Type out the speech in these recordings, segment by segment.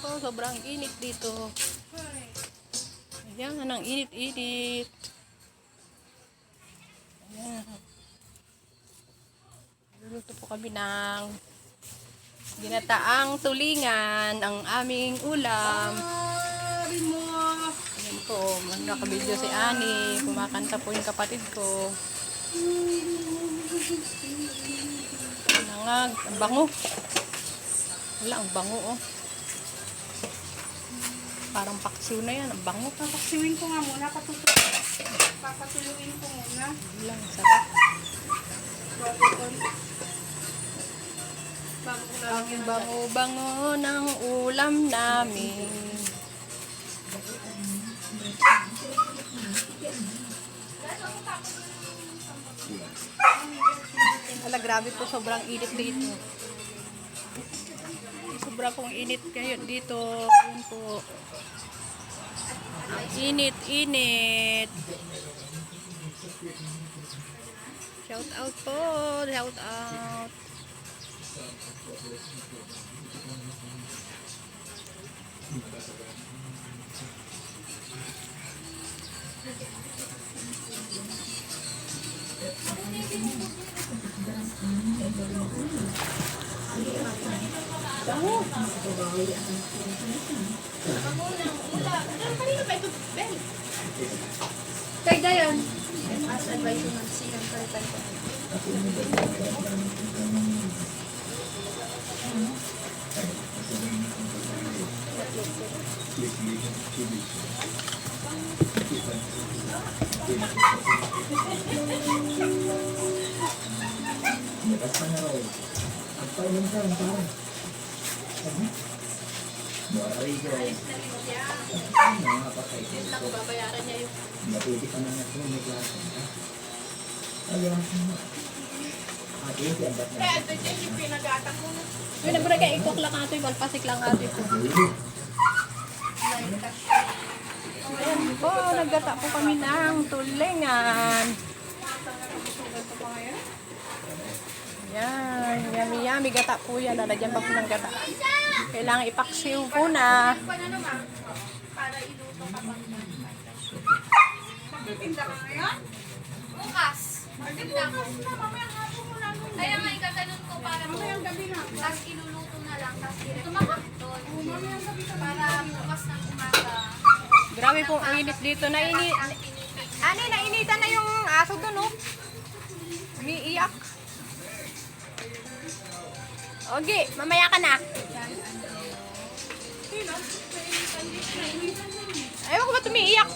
Oh, sobrang init dito. Ayan, ang init-init. Ayan. Luluto po kami ng ginataang tulingan, ang aming ulam. Ayan po, nakabidyo si Ani. Kumakanta po yung kapatid ko. Nangag, ang bango. Wala, ang bango oh. Parang paksiw na yan, ang bango. Papaksiwin ko nga muna, papatuluin ko muna. Lang, sarap. Ang bango-bango ng ulam namin. Ala, grabe po, sobrang init dito. Sobra pong init ngayon dito. Yun po. Init, init. Shout out po. Shout out. Bango. Kanina pa ito, Ben. Kay Dayan. As advice naman silang kalitan ko. Babayaran niya yung yun, nagmura kaya ikok lang ato yung malpasik lang ato ito. Ayan po, naggata po kami ng tulingan. Ayan, yummy yummy gata po yan. Lalagyan pa po ng gata. Kailangan ipaksiw po na. Para iluto ka pa. Magtitinda ka ngayon? Bukas. Maganda ko. Kaya nga ikatanong ko para mo. Mamayang gabi na. Tapos iluluto na lang. Tapos i-record doon. Mamayang gabi na. Para bukas ng umaga. Grabe pong init dito. Ani, nainitan na yung aso doon, oh. Umiiyak. Okay, mamaya ka na. Ayaw ko ba tumiiyak?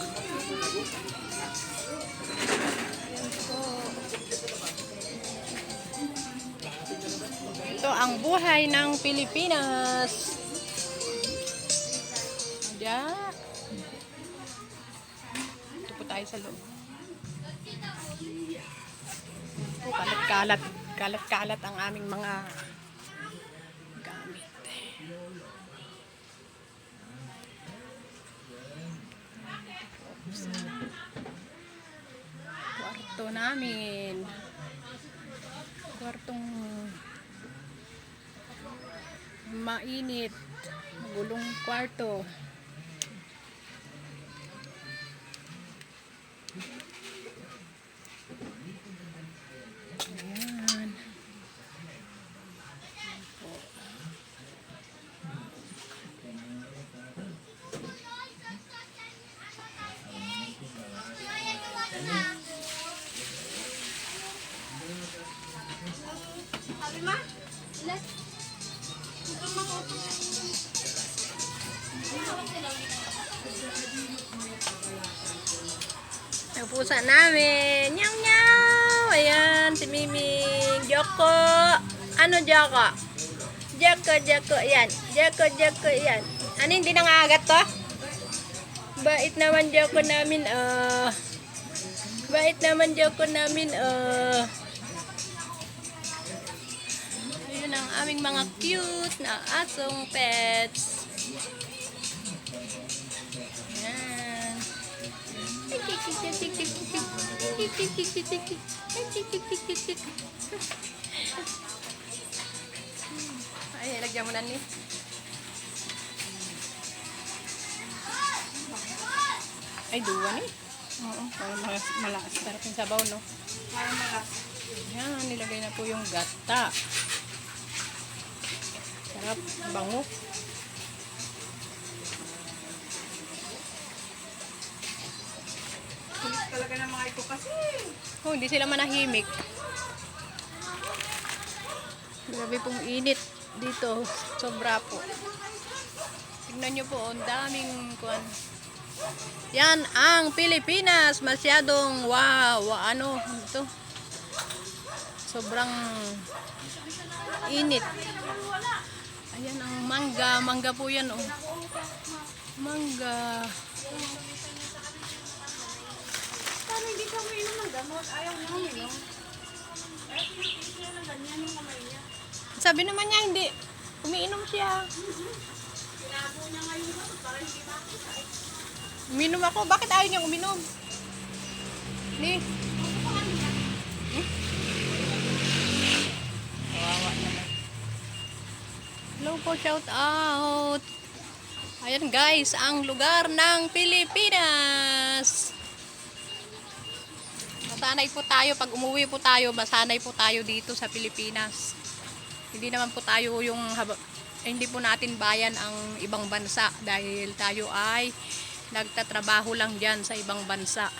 Ito ang buhay ng Pilipinas. Diyan. Ito po tayo sa loob. Kalat-kalat. Kalat-kalat ang aming mga gamit. Kwarto namin. Kwartong mainit. Magulong kwarto. Ayan. Sabi ma? Ilan? Ang pusa namin. Nyaw nyaw. Ayan, si Miming. Joko. Ano Joko? Joko, Joko. Yan. Joko, Joko. Yan. Ano hindi nangagat to? Bait naman Joko namin. Bait naman Joko namin. Ayun ang aming mga cute na asong pets. Yan. Ay, lagyan mo na ni. Ay, duwan eh. Oo, parang malakas. Sarap yung sabaw, no? Parang malas. Yan, nilagay na po yung gata. Sarap, bango. Kulit talaga ng mga ito kasi. Oh, hindi sila manahimik. Grabe pong init dito. Sobra po. Tignan nyo po, ang daming kuwan. Yan ang Pilipinas. Masyadong wow. Ano ito? Sobrang init. Ayan ang mangga. Mangga po yan, oh. Mangga. Paano hindi ka uminom ng gamot? Ayaw niya uminom. Eh, pinipis niya ng ganyan yung kamay niya. Sabi naman niya, hindi. Umiinom siya. Tinago niya ngayon gamot para hindi makita. Uminom ako. Bakit ayaw niyang uminom? Ni? Kawawa naman. Hello po, shout out. Ayan guys, ang lugar ng Pilipinas. Masanay po tayo. Pag umuwi po tayo, masanay po tayo dito sa Pilipinas. Hindi naman po tayo yung hindi po natin bayan ang ibang bansa dahil tayo ay nagtatrabaho lang dyan sa ibang bansa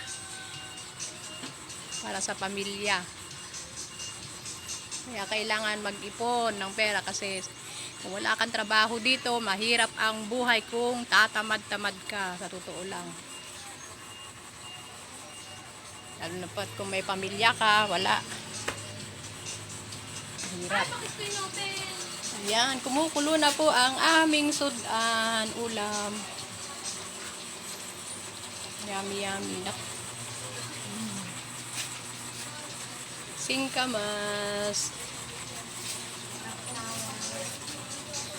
para sa pamilya. Kaya kailangan mag-ipon ng pera kasi kung wala kang trabaho dito, mahirap ang buhay kung tatamad-tamad ka, sa totoo lang. Lalo na po kung may pamilya ka, wala. Mahirap. Bakit pinopen? Ayan, kumukulo na po ang aming sudan, ulam. Yummy, yummy. Singkamas.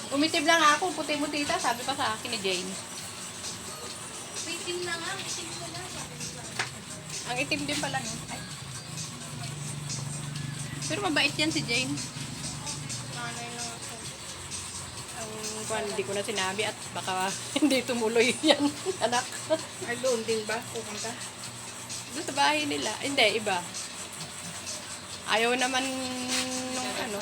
Umitib lang ako, puti mo tita, sabi pa sa akin ni Jane. Itim na nga, itim na lang. Ang itim din pala nun. Ay. Pero mabait yan si Jane. Nanay lang ako. Ang kwan, hindi ko na sinabi at baka hindi tumuloy yan, anak. Ay, doon din ba? Pupunta? Doon sa bahay nila. Hindi, iba. Ayaw naman nung ano.